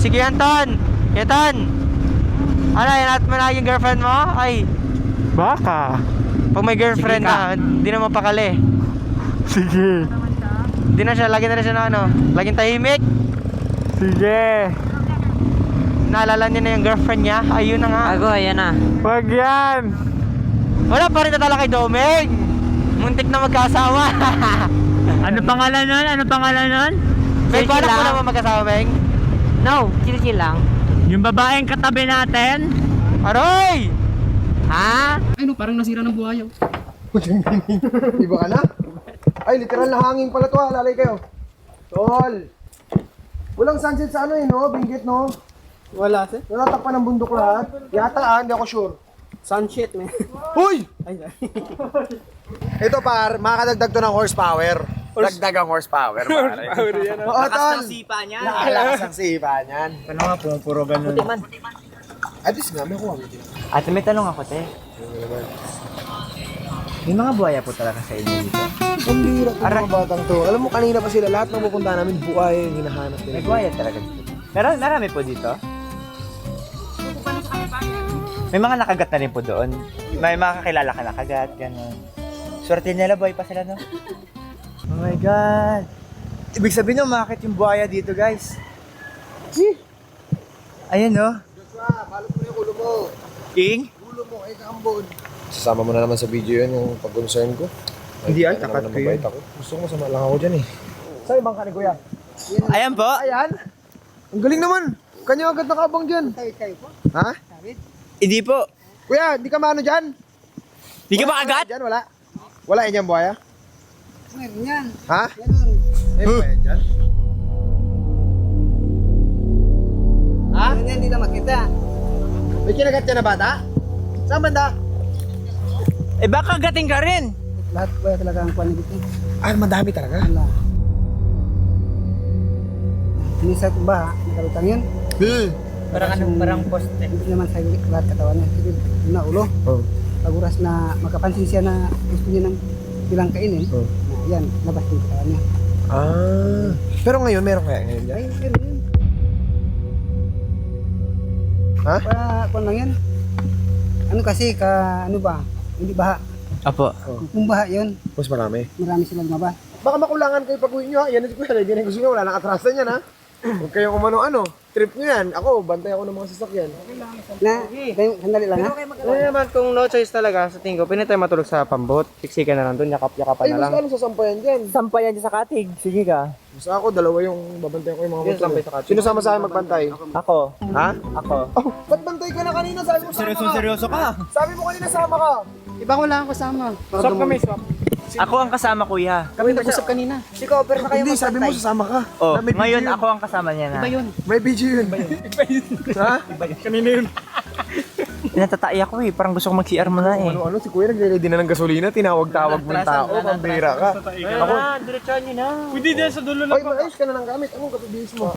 Sige, Anton. Anton. Ano, hinat mo na yung girlfriend mo? Ay. Baka. Pag may girlfriend na, hindi na mapakali. Sige. Hindi na siya, lagi na siya na ano. Laging tahimik. Sige. Naalala niya na yung girlfriend niya. Ayun na nga. Ago, ayan na. Wag yan. Wala pa rin natala kay Domeng. Muntik na magkasawa. Ano pangalan nun? Ano pangalan nun? May balak mo naman magkasawa, Meng? No, chill lang. Yung babaeng katabi natin? Aroy! Ha? Ay no, parang nasira ng buhayaw. Iba ka na? Ay, literal na hangin pala to ha. Lalay kayo. Tol. Walang sunset sa ano eh, no? Binggit, no? Wala sir. Natatakpan ng bundok lahat. Yata hindi ako sure. Sunshit man. Huy! Ito par, makakadagdag to ng horsepower. Dagdag ang horsepower. Horsepower yan. Oo, tol. sipa niya. Nakalakas ang sipa niyan. Ano nga, puro ganun. At least nga, may kuha mo din. Ate, may tanong ako, te. May mga buhaya po talaga sa inyo dito? Ang bira to mga batang to. Alam mo, kanina pa sila, lahat ng pupunta namin, buhay yung hinahanap nila. May buhaya talaga dito. Marami po dito? May mga nakagat na rin po doon. May mga kakilala ka nakagat, gano'n. Swerte nila, buhay pa sila, no? Oh my God! Ibig sabihin nyo, makakit yung buhaya dito, guys. Ayan, no? Joshua, balot mo yung ulo mo. King? Ulo mo, ay kakambod. Sasama mo na naman sa video yun, yung pag-concern ko. Hindi yan, takat ko yun. Gusto ko masama lang ako dyan eh. Saan ibang ka ni Kuya? Ayan po! Ayan! Ang galing naman! Kanya agad nakabang dyan. Ha? Hindi po. Kuya, di ka maano dyan? Hindi ka ba agad? Dyan, wala? Wala yan buhaya? Meron yan. Ha? May buhaya dyan? Ha? Meron yan, hindi na makita. May kinagat dyan na bata? Saan banda? Eh baka agating ka rin. Lahat buhaya talaga ang kuwan dito. Ah, madami talaga. Wala. Minsan kung ba, nakalutang yun. Parang poste. Hindi naman sa lahat katawan niya. Sige, na ulo. Oh. Pag oras na makapansin siya na gusto niya ng bilang kainin, Oh. yan, labas yung katawan niya. Ah. Pero ngayon, meron kaya ngayon dyan? Ay, meron yun. Ha? Kung lang yan. Ano kasi, ano ba? Hindi baha. Apo. Kung baha yun, Mas marami. marami silang mabah. Baka makulangan kayo pag-uwi nyo ha. Yan si Kuya, hindi na gusto nyo. Wala nang atrasan yan ha. Huwag kayong umano-ano. Trip nyo yan. Ako, bantay ako ng mga sasakyan. Na, sandali lang ha. Ano naman kung no choice talaga sa tingin ko, pinatay matulog sa pambot. Siksikan na lang doon, yakap-yakapan Ay, na mas lang. lalo sasampayan dyan. Sampayan dyan sa katig. Sige ka. Basta ako, dalawa yung babantayan ko yung mga Yun, motor. sampay sa kotse. Sino sama sa akin magbantay? Ako. Ha? Ako. Oh, ba't bantay ka na kanina? Sabi mo sama ka. Seryoso ka? Sabi mo kanina sama ka. Iba ko lang kasama. Swap kami, swap. Ako ang kasama, kuya. Kami nag-usap kanina. Si Copper na kayo Hindi, sabi mo sasama ka. Oh, Na may ngayon video yun. ako ang kasama niya na. Iba yun. May video yun. Ha? Kanina yun. Natatay ako eh. Parang gusto ko mag-CR mo na eh. Ano, si Kuya nagre-ready na ng gasolina. Tinawag-tawag mo ng tao. Pambira ka. Ako, diretsahan nyo na. Oy, maayos ka na ng gamit. Anong kapibihis mo?